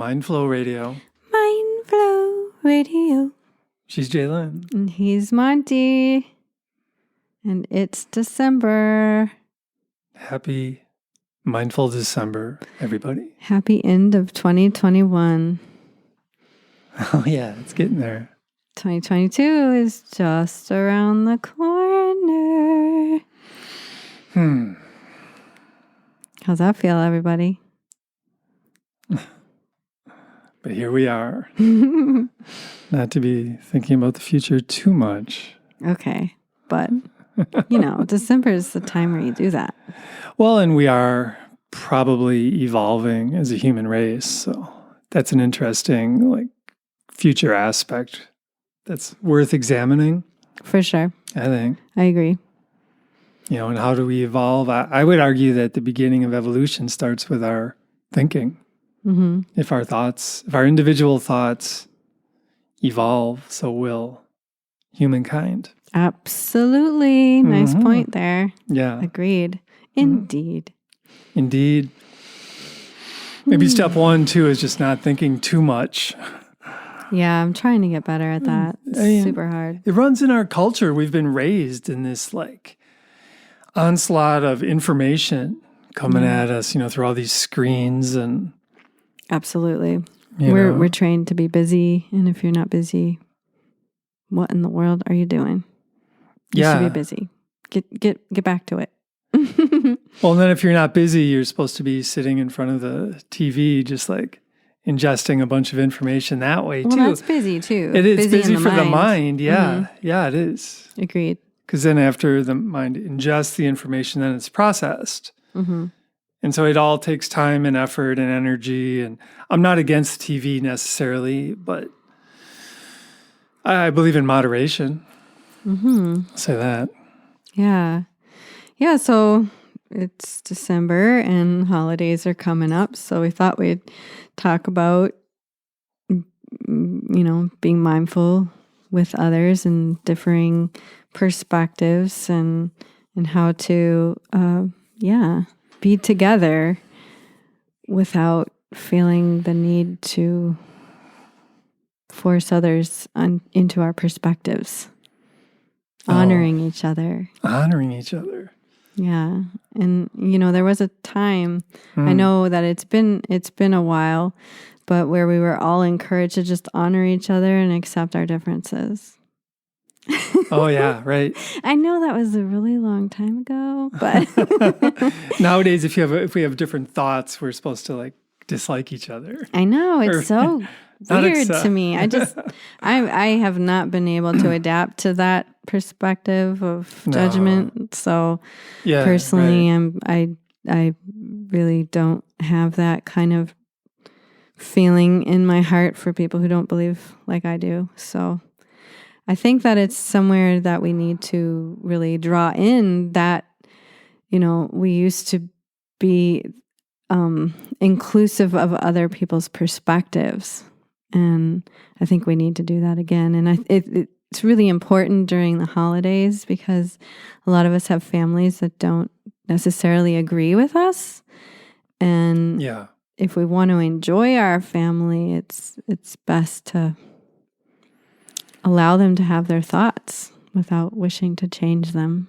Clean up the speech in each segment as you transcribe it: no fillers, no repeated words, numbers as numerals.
Mindflow Radio. Mindflow Radio. She's Jalen. And he's Monty. And it's December. Happy Mindful December, everybody. Happy end of 2021. Oh, yeah, it's getting there. 2022 is just around the corner. How's that feel, everybody? But here we are. Not to be thinking about the future too much. Okay. But, December is the time where you do that. Well, and we are probably evolving as a human race. So that's an interesting, future aspect that's worth examining. For sure. I think. I agree. And how do we evolve? I would argue that the beginning of evolution starts with our thinking. Mm-hmm. If our individual thoughts evolve, so will humankind. Absolutely. Nice point there. Yeah. Agreed. Indeed. Indeed. Maybe step 1, too, is just not thinking too much. Yeah, I'm trying to get better at that. It's super hard. It runs in our culture. We've been raised in this onslaught of information coming at us, through all these screens and absolutely. We're trained to be busy, and if you're not busy, what in the world are you doing? You should be busy. Get back to it. Well, and then if you're not busy, you're supposed to be sitting in front of the TV, just ingesting a bunch of information that way, too. Well, that's busy, too. It is busy for the mind. Yeah. Mm-hmm. Yeah, it is. Agreed. Because then after the mind ingests the information, then it's processed. Mm-hmm. And so it all takes time and effort and energy. And I'm not against TV necessarily, but I believe in moderation. Mm-hmm. I'll say that. Yeah. Yeah, so it's December and holidays are coming up. So we thought we'd talk about, being mindful with others and differing perspectives and how to, be together without feeling the need to force others into our perspectives. Honoring each other. Honoring each other. Yeah. And, there was a time, I know that it's been a while, but where we were all encouraged to just honor each other and accept our differences. Oh, yeah, right. I know that was a really long time ago, but nowadays, if we have different thoughts, we're supposed to dislike each other. I know, it's so weird to me. I have not been able to adapt to that perspective of judgment. So personally, right. I really don't have that kind of feeling in my heart for people who don't believe like I do. So I think that it's somewhere that we need to really draw in that, we used to be inclusive of other people's perspectives. And I think we need to do that again. And it's really important during the holidays because a lot of us have families that don't necessarily agree with us. And if we want to enjoy our family, it's best to allow them to have their thoughts without wishing to change them.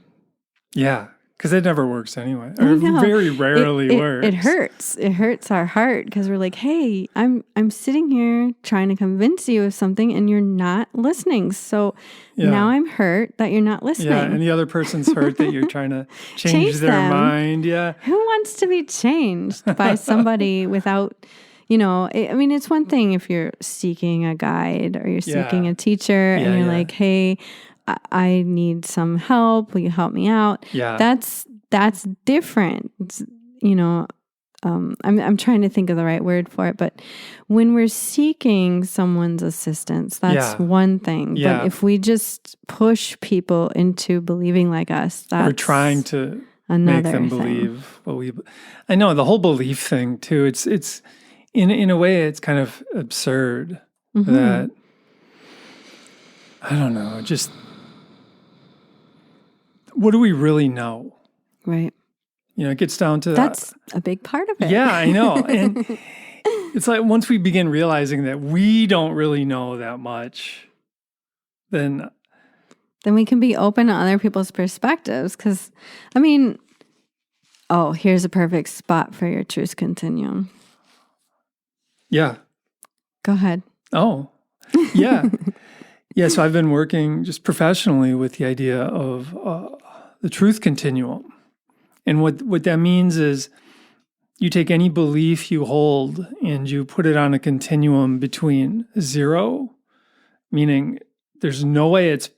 Yeah, because it never works anyway. Or very rarely works. It hurts. It hurts our heart because we're like, hey, I'm sitting here trying to convince you of something and you're not listening. So now I'm hurt that you're not listening. Yeah, and the other person's hurt that you're trying to change their mind. Yeah. Who wants to be changed by somebody without... it's one thing if you're seeking a guide or you're seeking a teacher and you're like, hey, I need some help. Will you help me out? Yeah. That's different. I'm trying to think of the right word for it, but when we're seeking someone's assistance, that's one thing. Yeah. But if we just push people into believing like us, that's we're trying to make them believe what we... I know, the whole belief thing too, it's in a way, it's kind of absurd that, I don't know, just what do we really know? Right. It gets down to that's a big part of it. Yeah, I know. And it's like once we begin realizing that we don't really know that much, then we can be open to other people's perspectives. Because, here's a perfect spot for your truth continuum. Yeah. Go ahead. Oh, yeah. Yeah, so I've been working just professionally with the idea of the truth continuum. And what that means is you take any belief you hold and you put it on a continuum between 0, meaning there's no way it's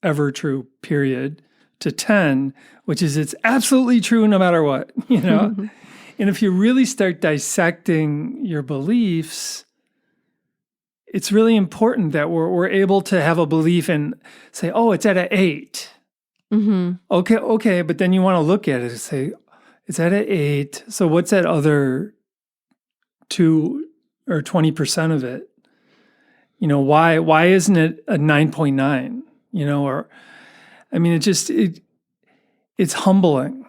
ever true, period, to 10, which is it's absolutely true no matter what, And if you really start dissecting your beliefs, it's really important that we're able to have a belief and say, oh, it's at an 8. Mm-hmm. Okay, but then you want to look at it and say, it's at an 8. So what's that other 2 or 20% of it? Why isn't it a 9.9? It's humbling,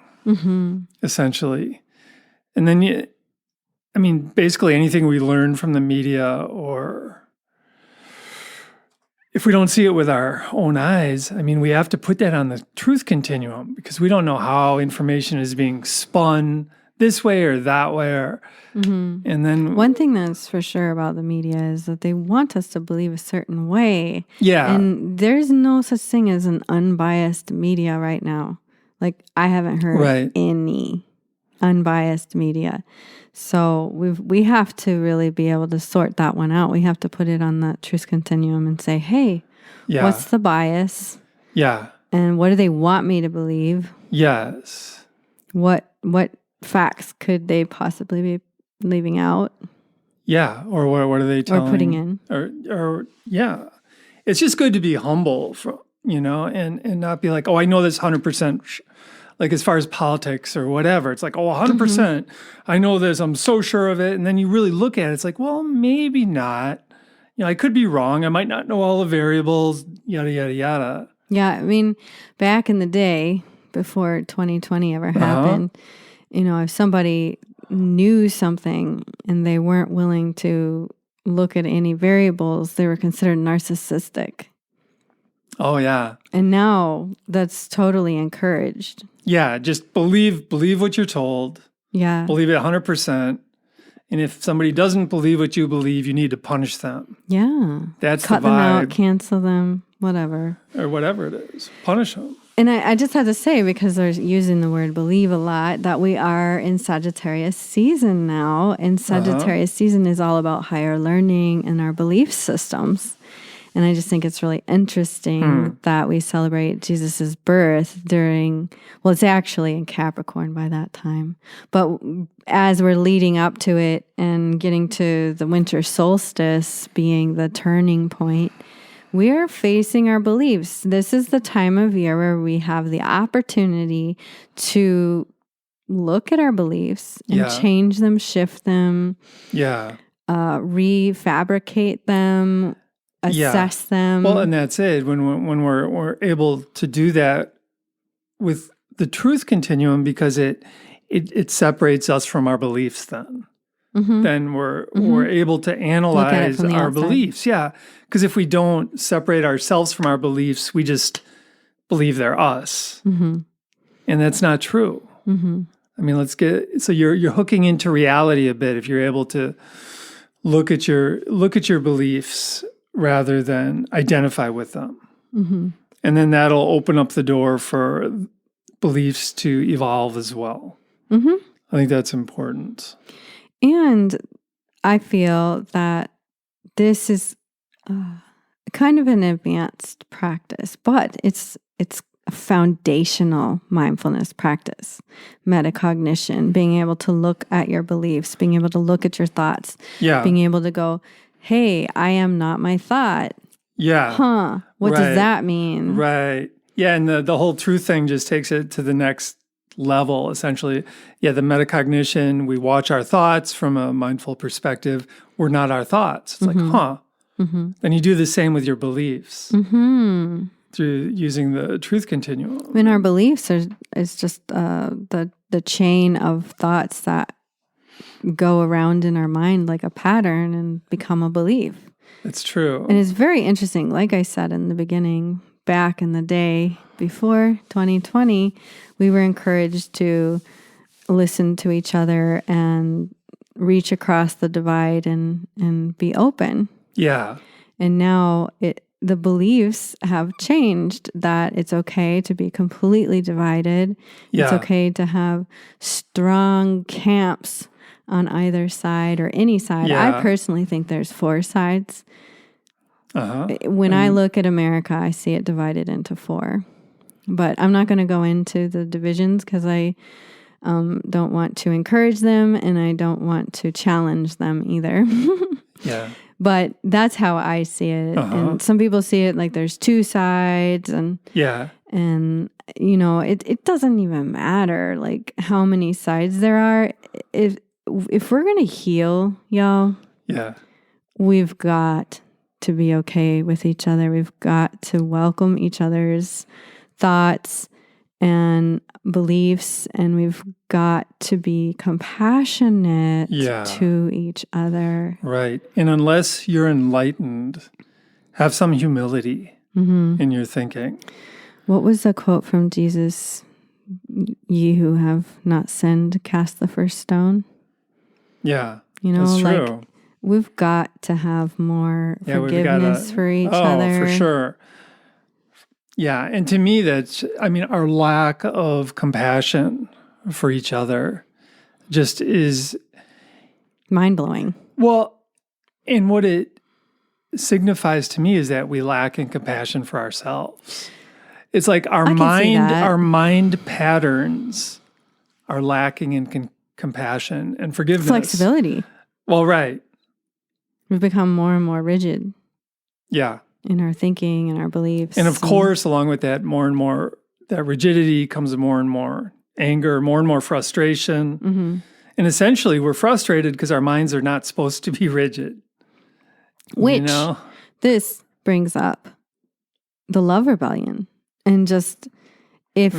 essentially. And then basically anything we learn from the media, or if we don't see it with our own eyes, we have to put that on the truth continuum, because we don't know how information is being spun this way or that way. And then one thing that's for sure about the media is that they want us to believe a certain way. Yeah. And there's no such thing as an unbiased media right now. Like, I haven't heard any unbiased media. So we have to really be able to sort that one out. We have to put it on that truth continuum and say, hey, what's the bias? Yeah. And what do they want me to believe? Yes. What facts could they possibly be leaving out? Yeah. Or what are they telling? Or putting in? Or yeah. It's just good to be humble, and not be like, oh, I know this 100%. Like as far as politics or whatever, it's like, oh, 100%. I know this. I'm so sure of it. And then you really look at it. It's like, well, maybe not. I could be wrong. I might not know all the variables, yada, yada, yada. Yeah. Back in the day, before 2020 ever happened, if somebody knew something and they weren't willing to look at any variables, they were considered narcissistic. Oh, yeah. And now that's totally encouraged. Yeah, just believe what you're told. Yeah. Believe it 100%. And if somebody doesn't believe what you believe, you need to punish them. Yeah. That's Cut the vibe. them out, cancel them, whatever. Or whatever it is. Punish them. And I just had to say, because they're using the word believe a lot, that we are in Sagittarius season now. And Sagittarius season is all about higher learning and our belief systems. And I just think it's really interesting that we celebrate Jesus's birth it's actually in Capricorn by that time. But as we're leading up to it and getting to the winter solstice being the turning point, we are facing our beliefs. This is the time of year where we have the opportunity to look at our beliefs and change them, shift them, refabricate them, assess them. Well, and that's it. When we're able to do that with the truth continuum, because it separates us from our beliefs. Then we're able to analyze our beliefs. Yeah, because if we don't separate ourselves from our beliefs, we just believe they're us, and that's not true. So you're hooking into reality a bit if you're able to look at your beliefs rather than identify with them. And then that'll open up the door for beliefs to evolve as well. I think that's important. And I feel that this is kind of an advanced practice, but it's a foundational mindfulness practice. Metacognition, being able to look at your beliefs, being able to look at your thoughts, being able to go, hey, I am not my thought. Yeah. What does that mean? Right. Yeah, and the whole truth thing just takes it to the next level, essentially. Yeah, the metacognition, we watch our thoughts from a mindful perspective. We're not our thoughts. It's like, Then you do the same with your beliefs through using the truth continuum. When our beliefs is just the the chain of thoughts that go around in our mind like a pattern and become a belief. It's true. And it's very interesting. Like I said in the beginning, back in the day before 2020, we were encouraged to listen to each other and reach across the divide and be open. Yeah. And now the beliefs have changed that it's okay to be completely divided. Yeah. It's okay to have strong camps on either side or any side. Yeah. I personally think there's 4 sides. Uh-huh. When I look at America, I see it divided into 4. But I'm not going to go into the divisions because I don't want to encourage them and I don't want to challenge them either. Yeah. But that's how I see it. Uh-huh. And some people see it like there's 2 sides and you know, it doesn't even matter like how many sides there are. If we're going to heal, y'all, we've got to be okay with each other. We've got to welcome each other's thoughts and beliefs, and we've got to be compassionate to each other. Right. And unless you're enlightened, have some humility in your thinking. What was the quote from Jesus? Ye who have not sinned, cast the first stone. Yeah, you know, that's true. Like we've got to have more forgiveness for each other. Oh, for sure. Yeah, and to me, our lack of compassion for each other just is mind-blowing. Well, and what it signifies to me is that we lack in compassion for ourselves. It's like our mind patterns are lacking in compassion and forgiveness. Flexibility. Well, right. We've become more and more rigid. Yeah. In our thinking and our beliefs. And of course, along with that, more and more, that rigidity comes more and more anger, more and more frustration. Mm-hmm. And essentially, we're frustrated because our minds are not supposed to be rigid. Which, this brings up the love rebellion. And just, if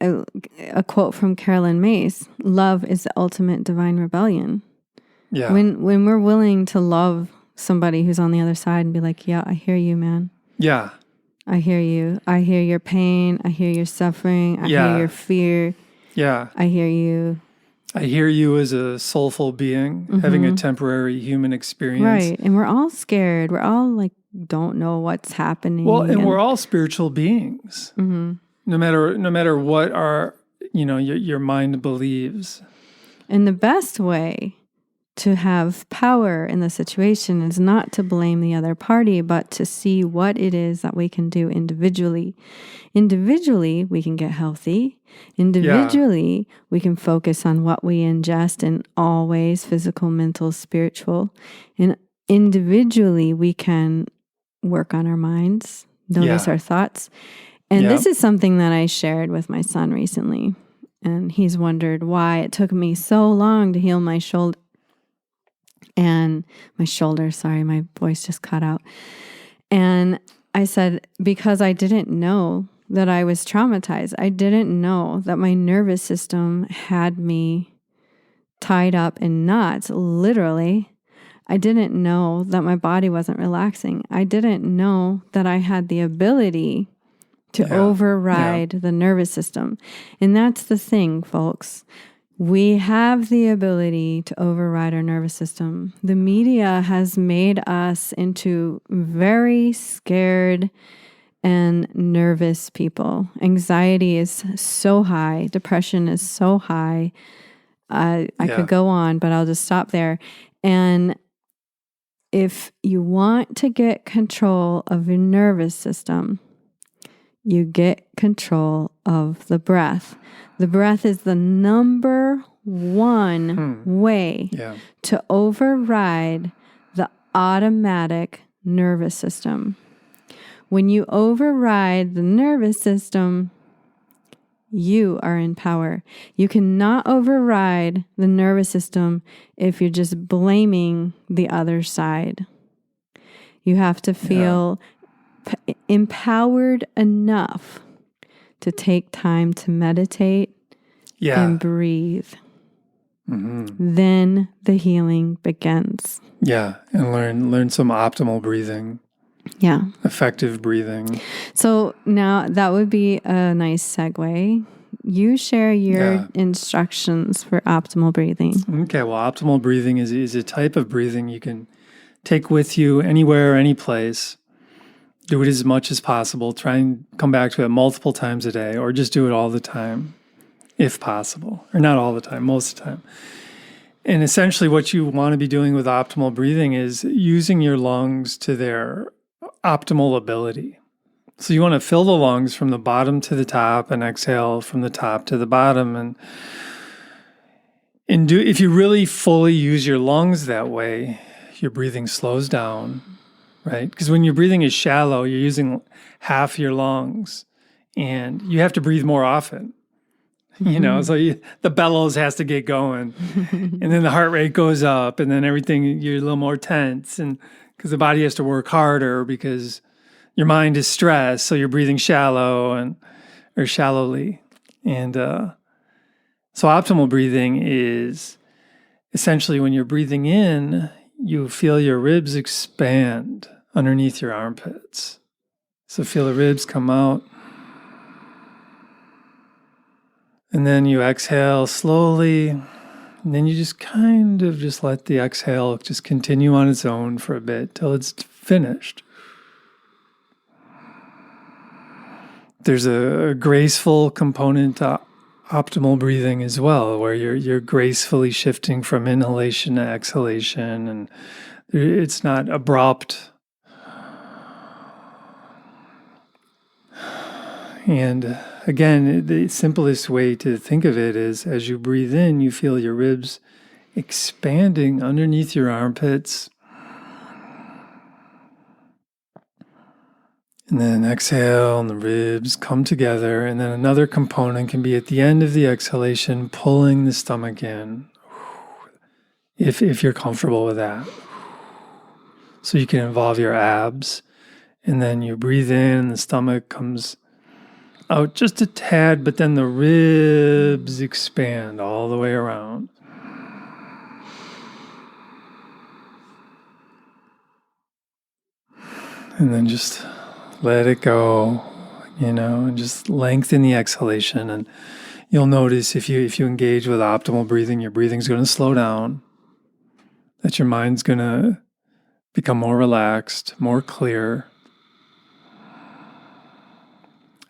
a quote from Carolyn Mace, love is the ultimate divine rebellion. Yeah. When we're willing to love somebody who's on the other side and be like, yeah, I hear you, man. Yeah. I hear you. I hear your pain. I hear your suffering. I hear your fear. Yeah. I hear you. I hear you as a soulful being having a temporary human experience. Right. And we're all scared. We're all like, don't know what's happening. Well, and we're all spiritual beings. Mm-hmm. No matter what our, your mind believes. And the best way to have power in the situation is not to blame the other party, but to see what it is that we can do individually. Individually, we can get healthy. Individually, we can focus on what we ingest in all ways, physical, mental, spiritual. And individually, we can work on our minds, notice our thoughts. And this is something that I shared with my son recently. And he's wondered why it took me so long to heal my shoulder. Sorry, my voice just cut out. And I said, because I didn't know that I was traumatized. I didn't know that my nervous system had me tied up in knots, literally. I didn't know that my body wasn't relaxing. I didn't know that I had the ability to override the nervous system. And that's the thing, folks. We have the ability to override our nervous system. The media has made us into very scared and nervous people. Anxiety is so high. Depression is so high. I could go on, but I'll just stop there. And if you want to get control of your nervous system, you get control of the breath. The breath is the number one way to override the automatic nervous system. When you override the nervous system, you are in power. You cannot override the nervous system if you're just blaming the other side. You have to feel empowered enough to take time to meditate, and breathe. Then the healing begins. Yeah, and learn some optimal breathing. Yeah. Effective breathing. So now that would be a nice segue. You share your instructions for optimal breathing. Okay, well, optimal breathing is a type of breathing you can take with you anywhere, any place. Do it as much as possible. Try and come back to it multiple times a day, or just do it all the time, if possible. Or not all the time, most of the time. And essentially what you want to be doing with optimal breathing is using your lungs to their optimal ability. So you want to fill the lungs from the bottom to the top and exhale from the top to the bottom. And if you really fully use your lungs that way, your breathing slows down, right? Because when your breathing is shallow, you're using half your lungs and you have to breathe more often. So the bellows has to get going and then the heart rate goes up and then everything, you're a little more tense and because the body has to work harder because your mind is stressed. So you're breathing shallow or shallowly. And so optimal breathing is essentially when you're breathing in, you feel your ribs expand underneath your armpits. So feel the ribs come out. And then you exhale slowly, and then you just kind of just let the exhale just continue on its own for a bit till it's finished. There's a graceful component to optimal breathing as well, where you're gracefully shifting from inhalation to exhalation, and it's not abrupt. And again, the simplest way to think of it is as you breathe in, you feel your ribs expanding underneath your armpits. And then exhale and the ribs come together. And then another component can be at the end of the exhalation, pulling the stomach in, if you're comfortable with that. So you can involve your abs. And then you breathe in and the stomach comes out just a tad, but then the ribs expand all the way around. And then just let it go, and just lengthen the exhalation. And you'll notice if you engage with optimal breathing, your breathing's going to slow down, that your mind's going to become more relaxed, more clear.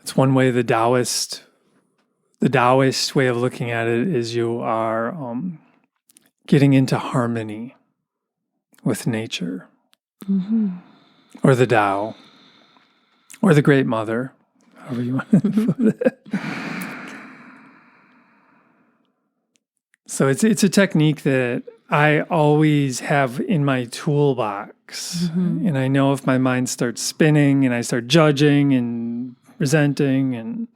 It's one way the Taoist way of looking at it is you are getting into harmony with nature, or the Tao, or the Great Mother, however you want to put it. So it's a technique that I always have in my toolbox, and I know if my mind starts spinning and I start judging and resenting and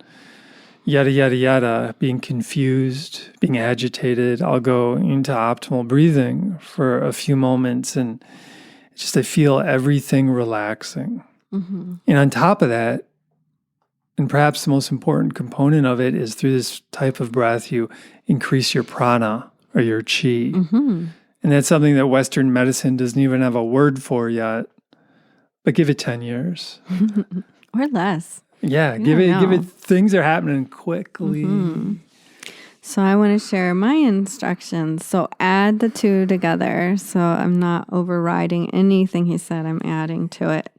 yada, yada, yada, being confused, being agitated, I'll go into optimal breathing for a few moments and I feel everything relaxing. And on top of that, and perhaps the most important component of it is through this type of breath, you increase your prana or your chi. And that's something that Western medicine doesn't even have a word for yet, but give it 10 years. Or less. Yeah, give it, things are happening quickly. So I want to share my instructions. So add the two together. So I'm not overriding anything he said, I'm adding to it.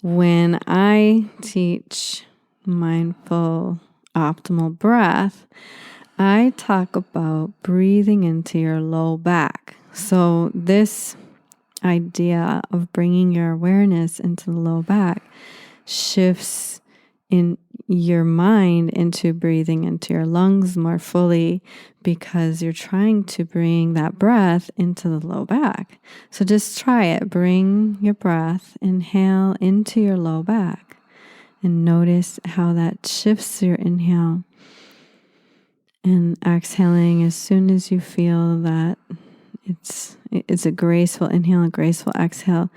When I teach mindful optimal breath, I talk about breathing into your low back. So this idea of bringing your awareness into the low back shifts in your mind into breathing into your lungs more fully because you're trying to bring that breath into the low back. So just try it. Bring your breath, inhale into your low back, and notice how that shifts your inhale. And exhaling as soon as you feel that it's a graceful inhale and graceful exhale.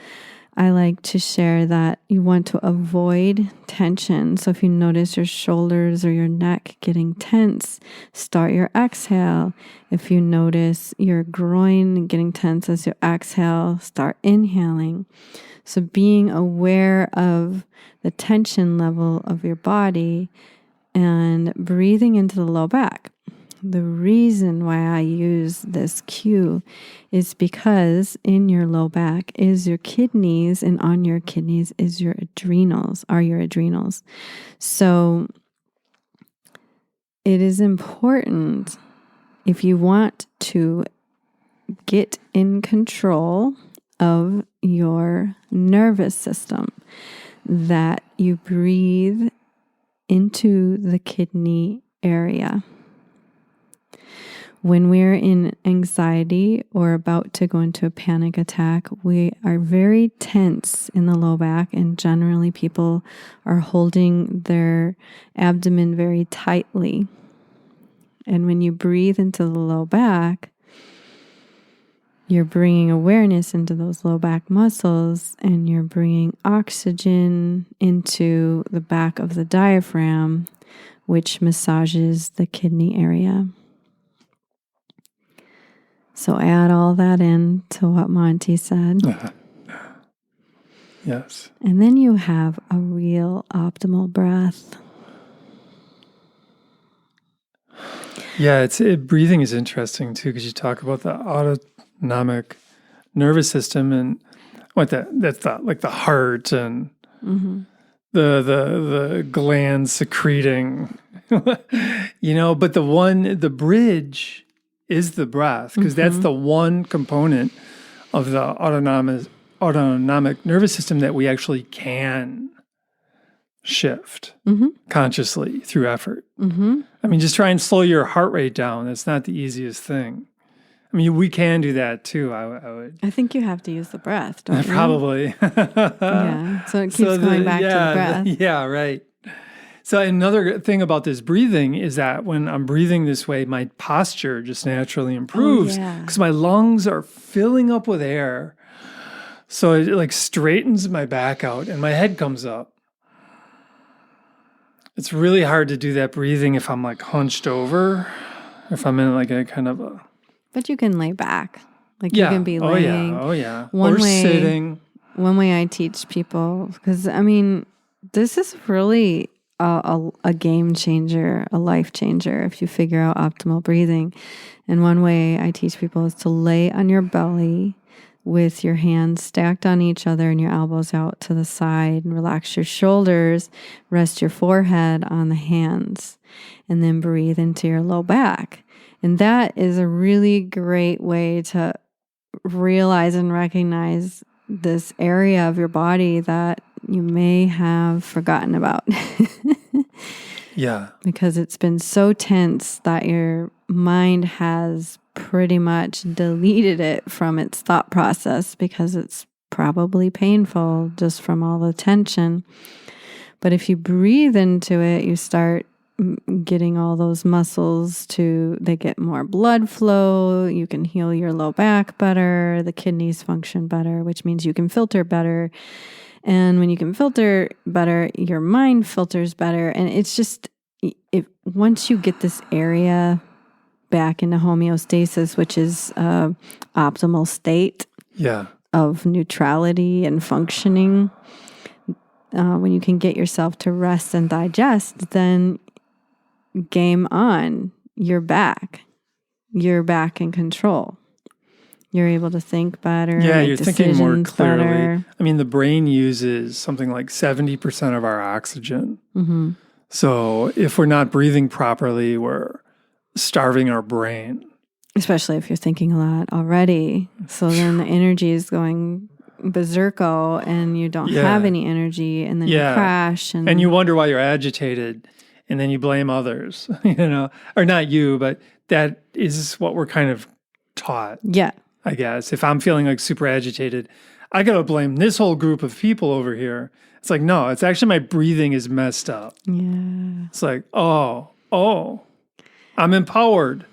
I like to share that you want to avoid tension. So if you notice your shoulders or your neck getting tense, start your exhale. If you notice your groin getting tense as you exhale, start inhaling. So being aware of the tension level of your body and breathing into the low back. The reason why I use this cue is because in your low back is your kidneys, and on your kidneys is your adrenals, are your adrenals. So it is important, if you want to get in control of your nervous system, that you breathe into the kidney area. When we're in anxiety or about to go into a panic attack, we are very tense in the low back, and generally people are holding their abdomen very tightly. And when you breathe into the low back, you're bringing awareness into those low back muscles, and you're bringing oxygen into the back of the diaphragm, which massages the kidney area. So add all that in to what Monte said. Yes. And then you have a real optimal breath. Yeah, breathing is interesting too, because you talk about the autonomic nervous system and that's like the heart and the glands secreting, but the bridge is the breath, because that's the one component of the autonomic nervous system that we actually can shift consciously through effort. I mean, just try and slow your heart rate down. That's not the easiest thing. I mean, we can do that too. I think you have to use the breath, don't you? Probably. Yeah. So it keeps going back to the breath. Yeah, right. So another thing about this breathing is that when I'm breathing this way, my posture just naturally improves because my lungs are filling up with air. So it like straightens my back out and my head comes up. It's really hard to do that breathing if I'm like hunched over, if I'm in like a kind of a... But you can lay back. Like you can be laying. Oh yeah. Or sitting. One way I teach people, because I mean, this is really a game changer, a life changer if you figure out optimal breathing. And one way I teach people is to lay on your belly with your hands stacked on each other and your elbows out to the side, and relax your shoulders, rest your forehead on the hands, and then breathe into your low back. And that is a really great way to realize and recognize this area of your body that you may have forgotten about. Yeah. Because it's been so tense that your mind has pretty much deleted it from its thought process, because it's probably painful just from all the tension. But if you breathe into it, you start getting all those muscles they get more blood flow. You can heal your low back better. The kidneys function better, which means you can filter better. And when you can filter better, your mind filters better. And it's just, once you get this area back into homeostasis, which is optimal state of neutrality and functioning, when you can get yourself to rest and digest, then game on. You're back in control. You're able to think better. Yeah, you're thinking more clearly. Better. I mean, the brain uses something like 70% of our oxygen. Mm-hmm. So if we're not breathing properly, we're starving our brain. Especially if you're thinking a lot already. So then the energy is going berserko and you don't have any energy, and then you crash. And you wonder why you're agitated, and then you blame others, or not you, but that is what we're kind of taught. Yeah. I guess if I'm feeling like super agitated, I got to blame this whole group of people over here. It's like, no, it's actually my breathing is messed up. Yeah. It's like, oh, I'm empowered.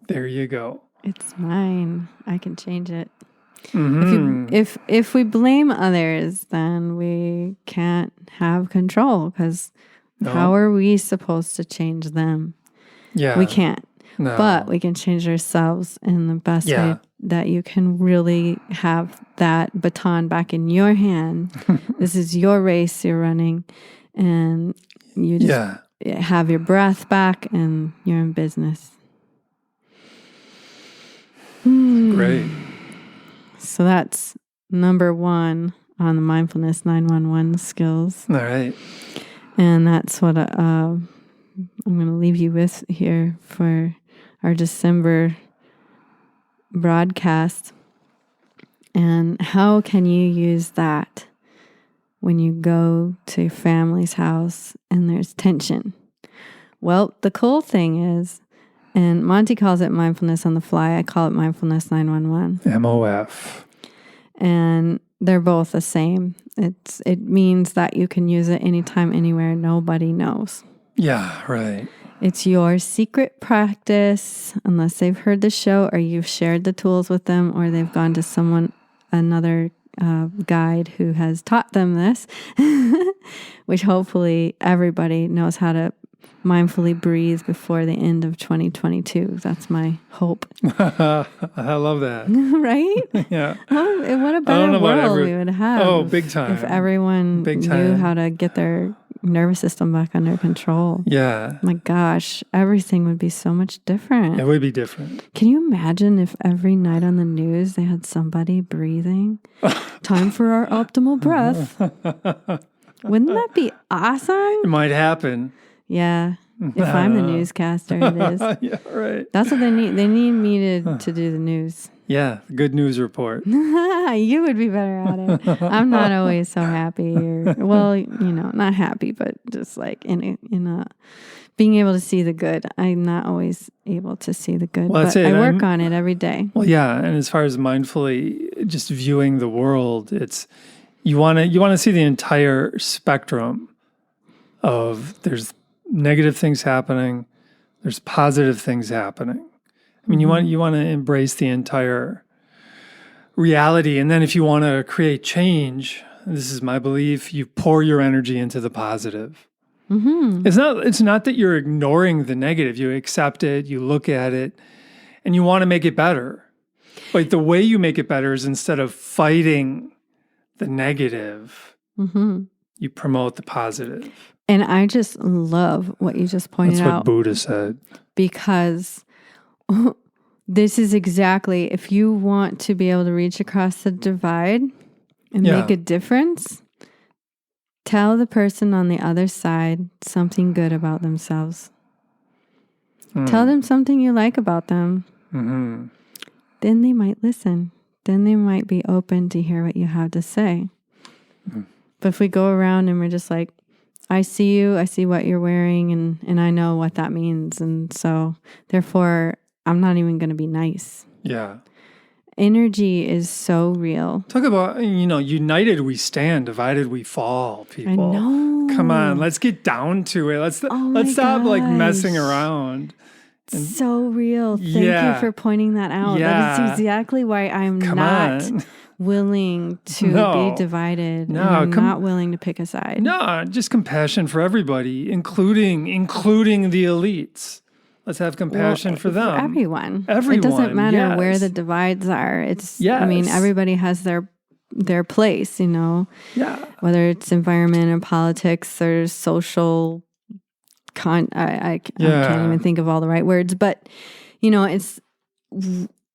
There you go. It's mine. I can change it. If we blame others, then we can't have control, because how are we supposed to change them? Yeah. We can't. No. But we can change ourselves in the best way that you can really have that baton back in your hand. This is your race you're running, and you just have your breath back and you're in business. Great. So that's number 1 on the mindfulness 911 skills. All right. And that's what I'm going to leave you with here for our December broadcast. And how can you use that when you go to your family's house and there's tension? Well, the cool thing is, and Monty calls it mindfulness on the fly, I call it mindfulness 911. MOF. And they're both the same. It means that you can use it anytime, anywhere, nobody knows. Yeah, right. It's your secret practice, unless they've heard the show or you've shared the tools with them, or they've gone to another guide who has taught them this, which hopefully everybody knows how to mindfully breathe before the end of 2022. That's my hope. I love that. Right? Yeah. Oh, what a better world we would have. Oh, big time. If everyone knew how to get their nervous system back under control. Yeah. My gosh, everything would be so much different. It would be different. Can you imagine if every night on the news they had somebody breathing? Time for our optimal breath. Wouldn't that be awesome? It might happen. Yeah. If I'm the newscaster, it is. Yeah, right. That's what they need. They need me to do the news. Yeah, good news report. You would be better at it. I'm not always so happy. Not happy, but just like in a being able to see the good. I'm not always able to see the good, but I work on it every day. Well, yeah, and as far as mindfully just viewing the world, it's you want to see the entire spectrum of there's negative things happening, there's positive things happening. I mean, you want to embrace the entire reality, and then if you want to create change, this is my belief, you pour your energy into the positive. Mm-hmm. It's not that you're ignoring the negative. You accept it, you look at it, and you want to make it better. But the way you make it better is instead of fighting the negative, you promote the positive. And I just love what you just pointed out. That's what Buddha said. Because this is exactly, if you want to be able to reach across the divide and make a difference, tell the person on the other side something good about themselves. Tell them something you like about them. Mm-hmm. Then they might listen. Then they might be open to hear what you have to say. But if we go around and we're just like, I see you, I see what you're wearing, and I know what that means. And so, therefore, I'm not even going to be nice. Yeah. Energy is so real. Talk about, united we stand, divided we fall, people. I know. Come on, let's get down to it. Let's stop messing around. So real. Thank you for pointing that out. Yeah. That is exactly why I'm not willing to be divided. No, I'm not willing to pick a side. No, just compassion for everybody, including the elites. Let's have compassion for them. For everyone. Everyone. It doesn't matter where the divides are. Everybody has their place, Yeah. Whether it's environment or politics or social I can't even think of all the right words, but it's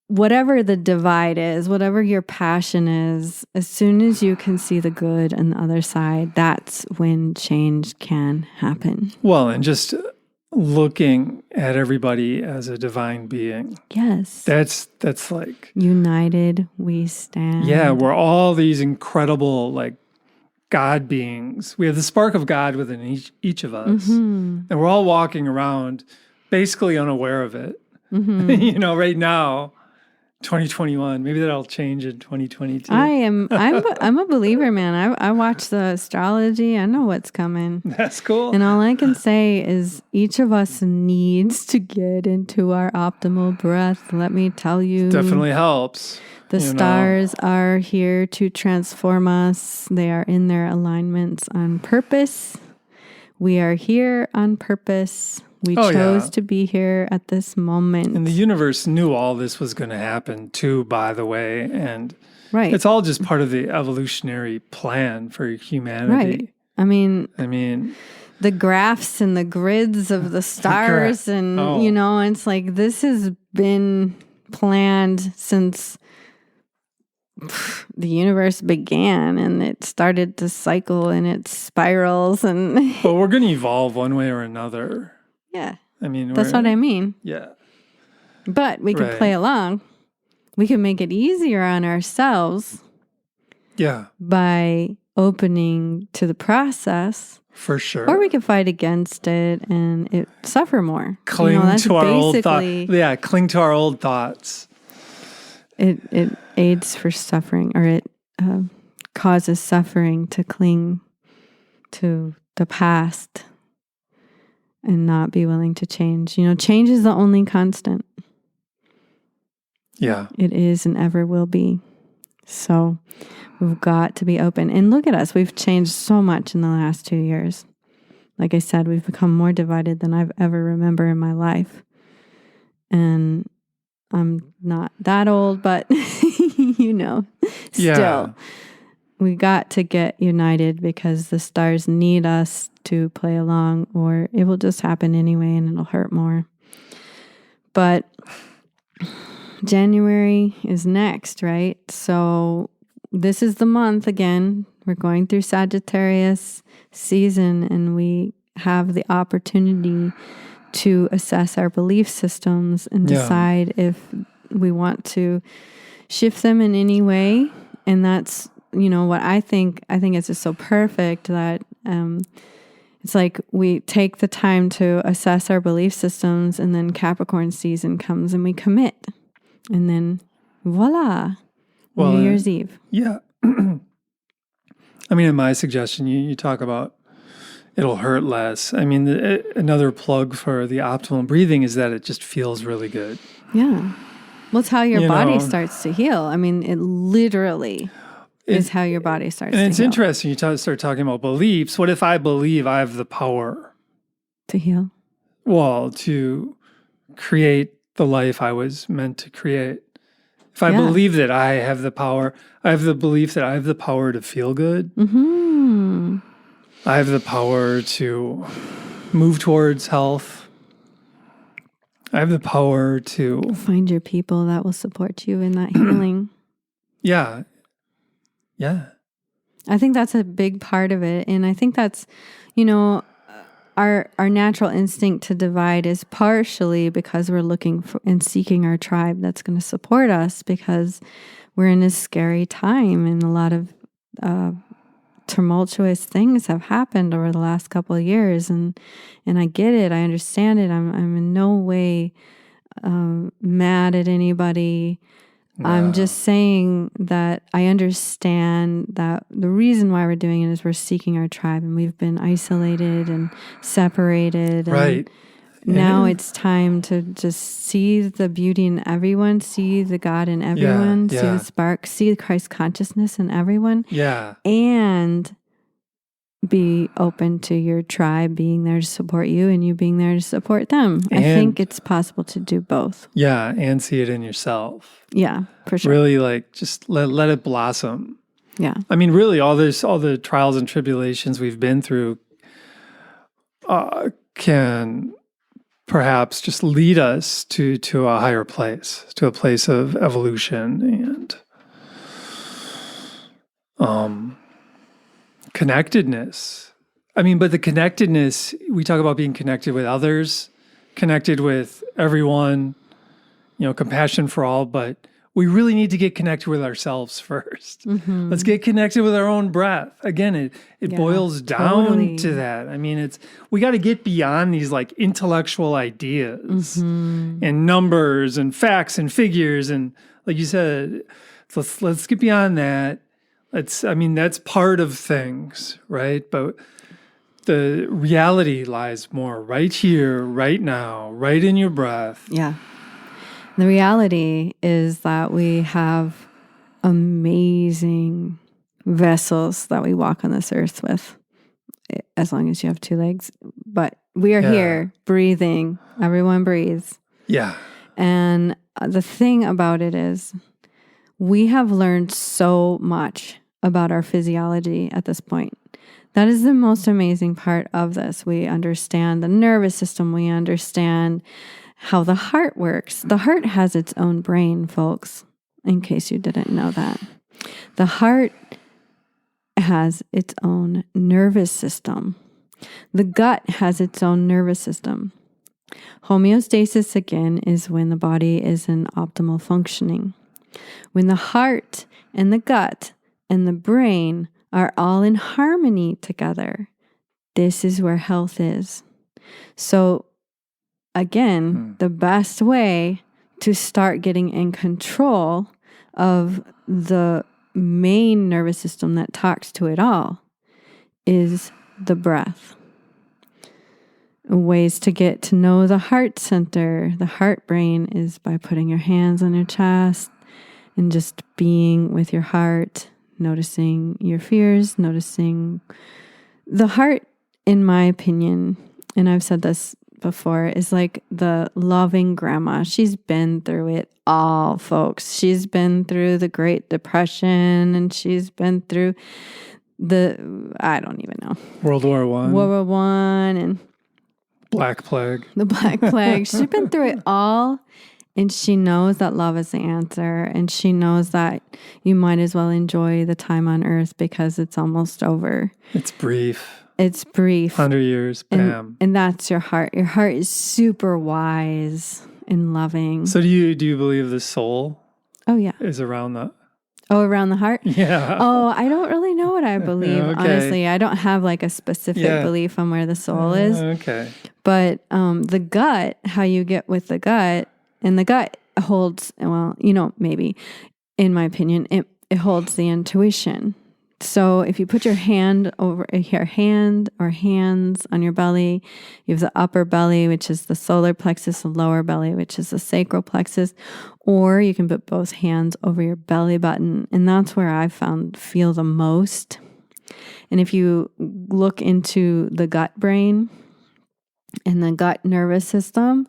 whatever the divide is, whatever your passion is, as soon as you can see the good on the other side, that's when change can happen. Well, and just looking at everybody as a divine being. Yes. That's like united we stand. Yeah, we're all these incredible God beings. We have the spark of God within each of us. Mm-hmm. And we're all walking around basically unaware of it. Mm-hmm. Right now, 2021. Maybe that'll change in 2022. I'm a believer, man. I watch the astrology. I know what's coming. That's cool. And all I can say is each of us needs to get into our optimal breath. Let me tell you. Definitely helps. The stars are here to transform us. They are in their alignments on purpose. We are here on purpose. We chose to be here at this moment. And the universe knew all this was going to happen too, by the way. And right. It's all just part of the evolutionary plan for humanity. Right. I mean, the graphs and the grids of the stars and, it's like this has been planned since the universe began, and it started to cycle and it spirals. But we're going to evolve one way or another. Yeah. I mean, that's what I mean. Yeah. But we can play along. We can make it easier on ourselves. Yeah. By opening to the process. For sure. Or we can fight against it and suffer more. Cling to our old thoughts. Yeah, cling to our old thoughts. It aids for suffering, or it causes suffering to cling to the past and not be willing to change. Change is the only constant. Yeah. It is and ever will be. So we've got to be open. And look at us. We've changed so much in the last 2 years. Like I said, we've become more divided than I've ever remember in my life. And I'm not that old, but, still. We got to get united because the stars need us to play along, or it will just happen anyway and it'll hurt more. But January is next, right? So this is the month again. We're going through Sagittarius season, and we have the opportunity to assess our belief systems and decide if we want to shift them in any way. And that's, what I think it's just so perfect that it's like we take the time to assess our belief systems, and then Capricorn season comes and we commit. And then voila, New Year's Eve. Yeah. I mean, in my suggestion, you talk about it'll hurt less. I mean, another plug for the optimal breathing is that it just feels really good. Yeah. Well, it's how your body starts to heal. I mean, it literally is how your body starts to heal. And it's interesting. You start talking about beliefs. What if I believe I have the power to heal? Well, to create the life I was meant to create. If I believe that I have the power, I have the belief that I have the power to feel good. Mm-hmm. I have the power to move towards health. I have the power to find your people that will support you in that healing. Yeah. Yeah. I think that's a big part of it. And I think that's, our natural instinct to divide is partially because we're looking for and seeking our tribe that's going to support us, because we're in a scary time and a lot of tumultuous things have happened over the last couple of years. And I get it. I understand it. I'm in no way mad at anybody. No. I'm just saying that I understand that the reason why we're doing it is we're seeking our tribe, and we've been isolated and separated. Right. And now it's time to just see the beauty in everyone, see the God in everyone, see the spark, see the Christ consciousness in everyone. Yeah. And be open to your tribe being there to support you and you being there to support them. I think it's possible to do both. Yeah, and see it in yourself. Yeah, for sure. Really, just let it blossom. Yeah. I mean, really, all the trials and tribulations we've been through can perhaps just lead us to a higher place, to a place of evolution and connectedness. I mean, but the connectedness, we talk about being connected with others, connected with everyone, compassion for all, but we really need to get connected with ourselves first. Let's get connected with our own breath. Again, it boils down to that. I mean, we got to get beyond these like intellectual ideas and numbers and facts and figures. And like you said, let's get beyond that. That's part of things, right? But the reality lies more right here, right now, right in your breath. Yeah. The reality is that we have amazing vessels that we walk on this earth with, as long as you have 2 legs. But we are here breathing. Everyone breathes. Yeah. And the thing about it is we have learned so much about our physiology at this point. That is the most amazing part of this. We understand the nervous system. We understand how the heart works. The heart has its own brain, folks, in case you didn't know that. The heart has its own nervous system. The gut has its own nervous system. Homeostasis, again, is when the body is in optimal functioning. When the heart and the gut and the brain are all in harmony together, this is where health is. So, again, the best way to start getting in control of the main nervous system that talks to it all is the breath. Ways to get to know the heart center, the heart brain, is by putting your hands on your chest and just being with your heart, noticing your fears, noticing the heart, in my opinion, and I've said this before, is like the loving grandma. She's been through it all, folks. She's been through the Great Depression, and she's been through I don't even know. World War I, and Black Plague. The Black Plague. She's been through it all, and she knows that love is the answer, and she knows that you might as well enjoy the time on earth because it's almost over. It's brief. 100 years, bam. And that's your heart. Your heart is super wise and loving. So do you believe the soul? Oh, yeah. Is around the... Oh, around the heart? Yeah. Oh, I don't really know what I believe, honestly. I don't have like a specific belief on where the soul is. Okay. But the gut, how you get with the gut, and the gut holds, well, maybe, in my opinion, it holds the intuition. So if you put your hand over your hand or hands on your belly, you have the upper belly, which is the solar plexus, the lower belly, which is the sacral plexus, or you can put both hands over your belly button. And that's where I feel the most. And if you look into the gut brain and the gut nervous system,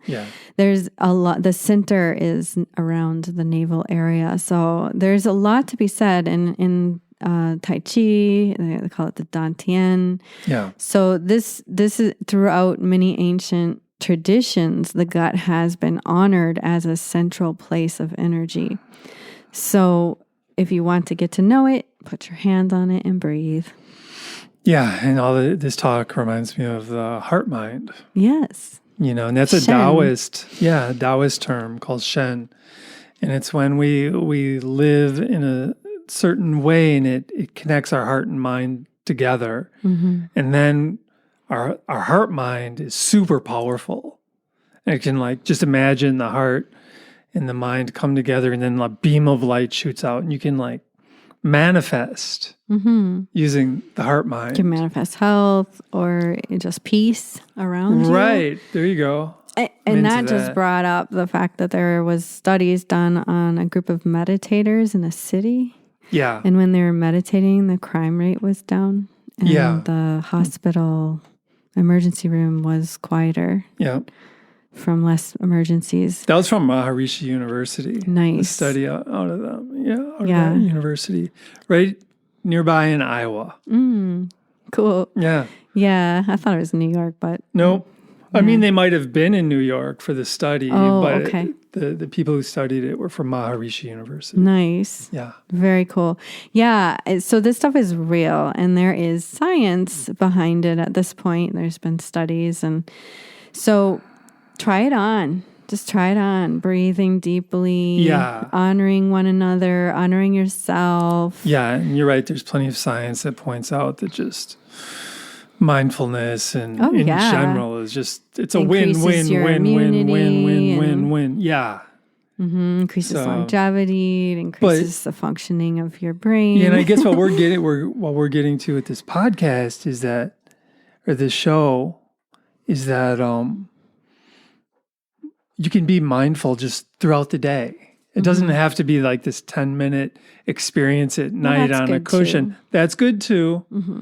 there's a lot. The center is around the navel area. So there's a lot to be said in Tai Chi, they call it the Dantian. Yeah. So this is throughout many ancient traditions, the gut has been honored as a central place of energy. So if you want to get to know it, put your hand on it and breathe. Yeah, and this talk reminds me of the heart mind. Yes. And that's a Taoist term called Shen. And it's when we live in a certain way, and it connects our heart and mind together. And then our heart mind is super powerful. And it can just imagine the heart and the mind come together, and then a beam of light shoots out, and you can manifest using the heart mind. You can manifest health or just peace around you. Right. There you go. And that just brought up the fact that there was studies done on a group of meditators in a city. Yeah. And when they were meditating, the crime rate was down. And the hospital emergency room was quieter. Yeah. From less emergencies. That was from Maharishi University. Nice. A study out of them. Out of that university. Right nearby in Iowa. Cool. Yeah. Yeah. I thought it was New York, but... Nope. I mean, they might have been in New York for the study, but okay. The people who studied it were from Maharishi University. Nice. Yeah. Very cool. Yeah. So this stuff is real, and there is science behind it at this point. There's been studies, and so try it on. Just try it on. Breathing deeply, honoring one another, honoring yourself. Yeah, and you're right. There's plenty of science that points out that just mindfulness and in general is just, it's a win. Yeah. Increases longevity. It increases the functioning of your brain. Yeah, and I guess what we're getting to with this podcast is that, or this show, is that you can be mindful just throughout the day. It doesn't have to be like this 10-minute experience at night on a cushion. Too. That's good too. Mm-hmm.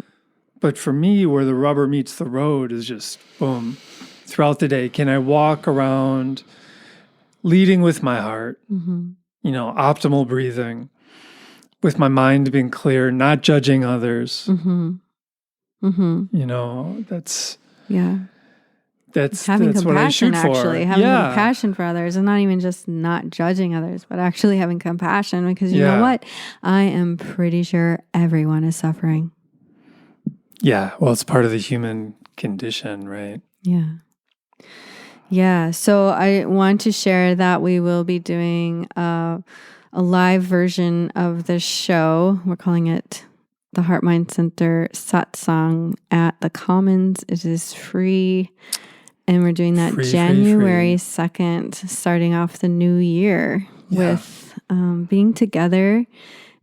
But for me, where the rubber meets the road is just boom. Throughout the day, can I walk around leading with my heart, optimal breathing, with my mind being clear, not judging others. That's having that's compassion, what I shoot for. Actually, having compassion for others, and not even just not judging others, but actually having compassion, because you know what? I am pretty sure everyone is suffering. Yeah, well, it's part of the human condition, right? Yeah. So I want to share that we will be doing a live version of the show. We're calling it the Heart Mind Center Satsang at the Commons. It is free. And we're doing that January 2nd, starting off the new year with being together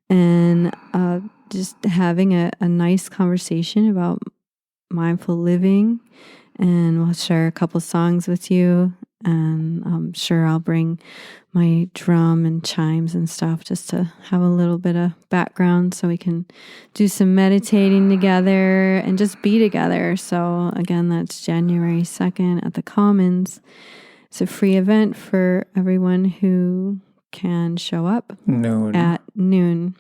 and just having a nice conversation about mindful living. And we'll share a couple songs with you. And I'm sure I'll bring my drum and chimes and stuff just to have a little bit of background so we can do some meditating together and just be together. So again, that's January 2nd at the Commons. It's a free event for everyone who can show up at noon.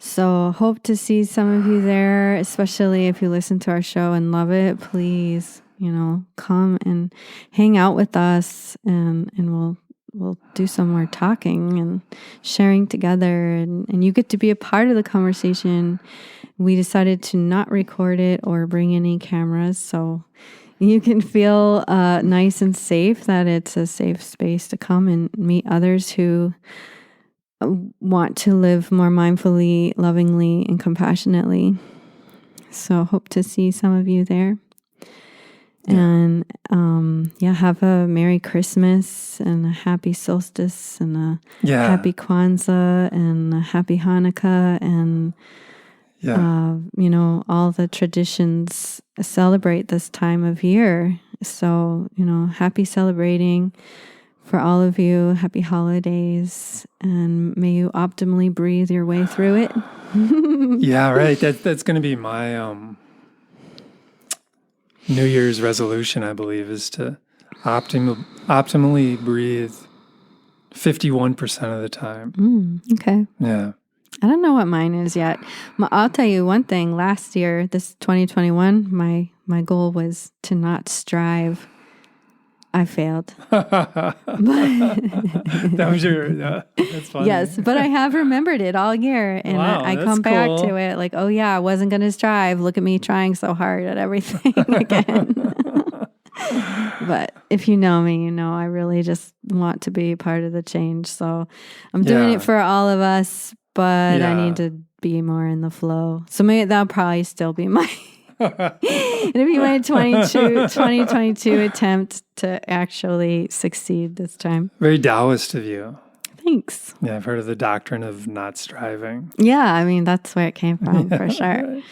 So hope to see some of you there, especially if you listen to our show and love it. Please, come and hang out with us, and we'll do some more talking and sharing together, and you get to be a part of the conversation. We decided to not record it or bring any cameras, so you can feel nice and safe, that it's a safe space to come and meet others who want to live more mindfully, lovingly, and compassionately. So hope to see some of you there. And have a Merry Christmas and a Happy Solstice and a Happy Kwanzaa and a Happy Hanukkah and all the traditions celebrate this time of year. So, happy celebrating for all of you. Happy holidays, and may you optimally breathe your way through it. Yeah, right. That's going to be my New Year's resolution, I believe, is to optimally breathe 51% of the time. Okay. Yeah. I don't know what mine is yet. I'll tell you one thing. Last year, this 2021, my goal was to not strive. I failed. That was that's funny. Yes, but I have remembered it all year, and I come back to it like, oh yeah, I wasn't going to strive. Look at me trying so hard at everything again. But if you know me, you know I really just want to be part of the change. So I'm doing it for all of us, but I need to be more in the flow. So maybe that'll probably still be my it'll be my 2022 attempt to actually succeed this time. Very Taoist of you. Thanks. Yeah, I've heard of the doctrine of not striving. Yeah, I mean, that's where it came from, for sure. Right.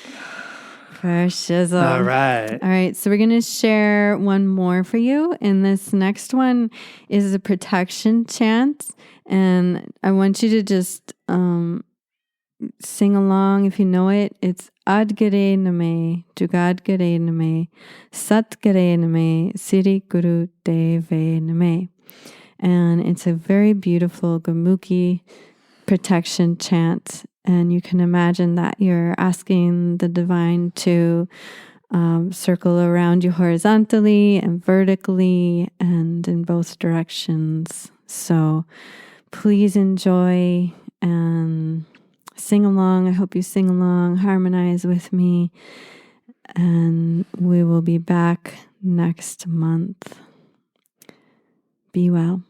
For shizzle. All right. So we're going to share one more for you. And this next one is a protection chant. And I want you to just sing along if you know it. It's Adgare Name, Jugadgare Name, Satgare Name, Siri Guru Deve Name. And it's a very beautiful Gurmukhi protection chant. And you can imagine that you're asking the divine to circle around you horizontally and vertically and in both directions. So please enjoy and sing along. I hope you sing along, harmonize with me, and we will be back next month. Be well.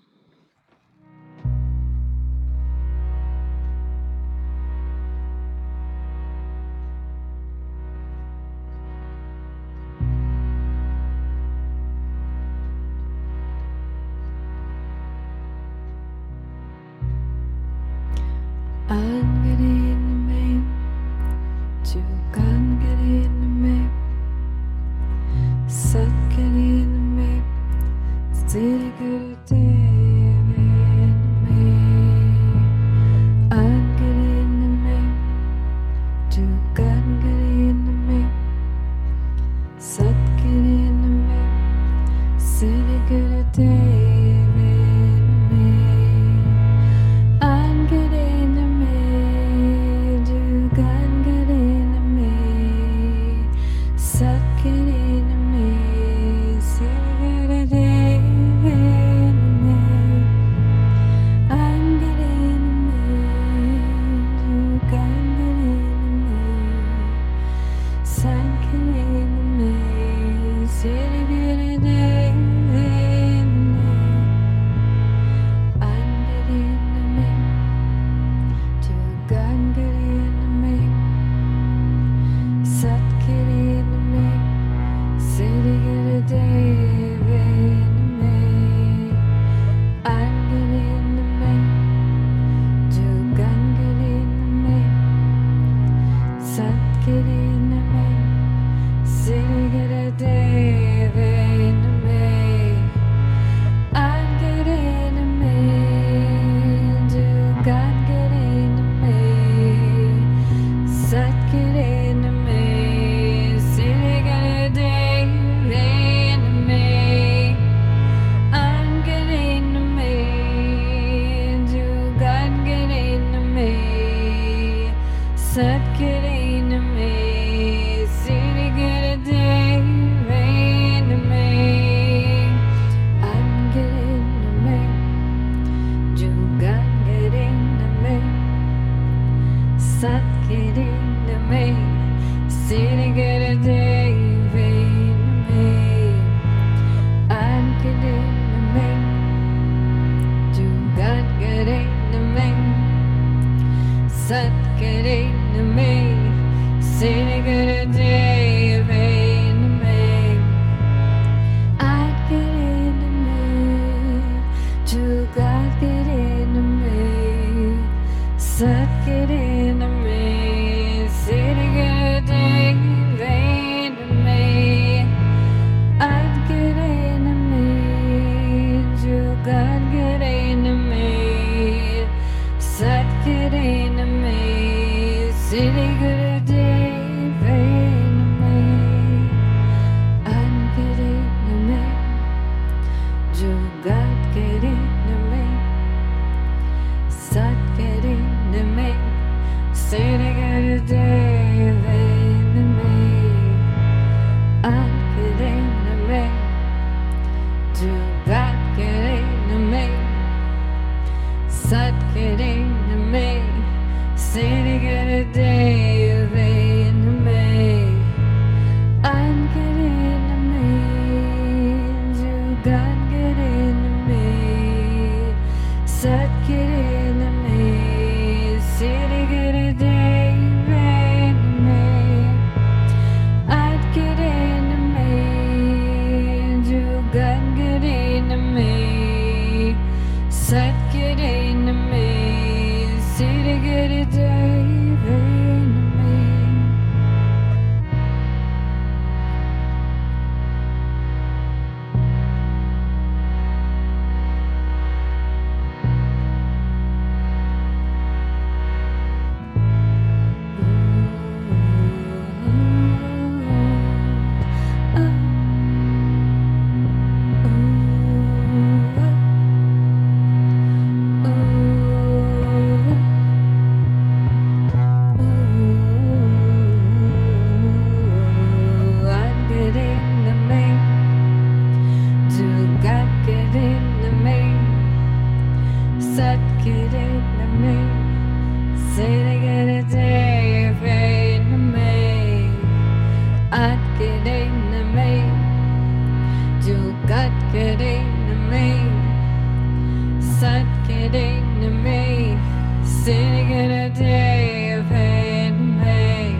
getting to me, sitting in a day of pain to me.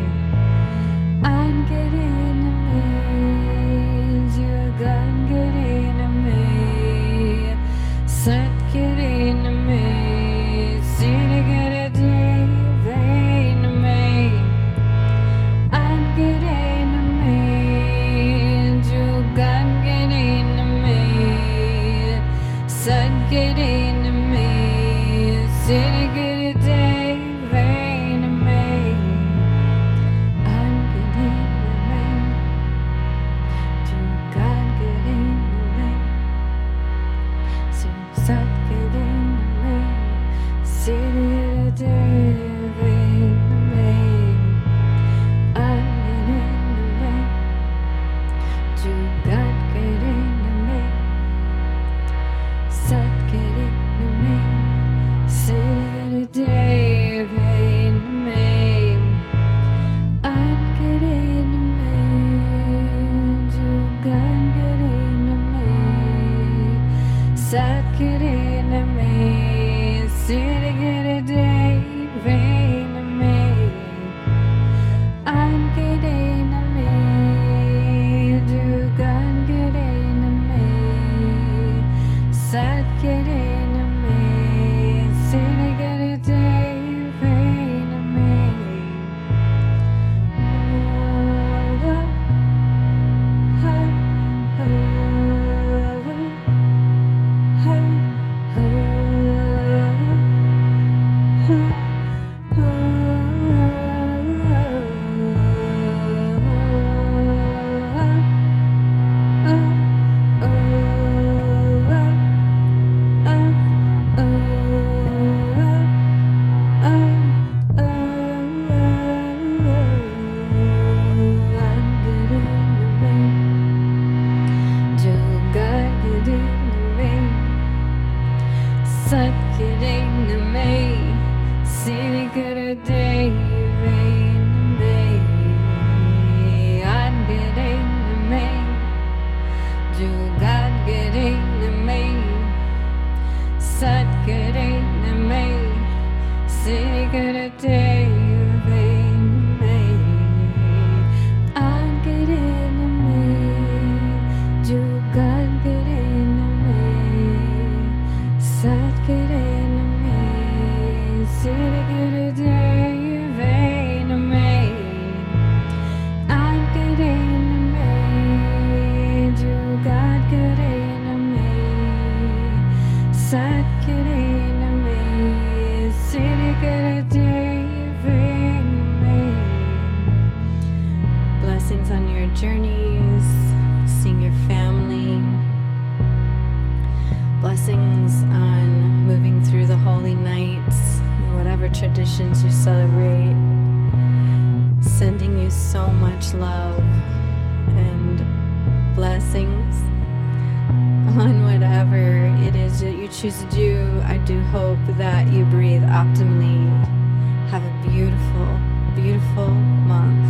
I'm getting to me, you're gone getting to me, set getting to me, sitting in a day of pain to me. I'm getting to me, you're gone getting to me, set getting to me, sitting in a day of pain to me. I'm getting to me, you're gone getting to me, so set getting to me, sitting in a day of pain to me. I'm getting to me, you got getting to me, set getting to me, sitting in a day of pain to me. I'm getting to me, you got getting to me, set getting to me, sitting in a day of pain to me. I'm getting to me, you got getting to me, set getting to me, sitting in a day of pain to me. Set getting to me, sitting in a day of pain to me. I'm getting to me, you got getting to me, set getting to me, sitting in a day of pain to me. I'm getting to me, you got getting to me, set getting to me, sitting in a day of pain to me. I'm getting to me, you got getting to me, set getting to me, sitting in a day of pain to me. Blessings on your journeys, seeing your family. Blessings on moving through the holy nights, whatever traditions you celebrate. Sending you so much love and blessings on whatever it is that you choose to do. I do hope that you breathe optimally. Have a beautiful, beautiful month.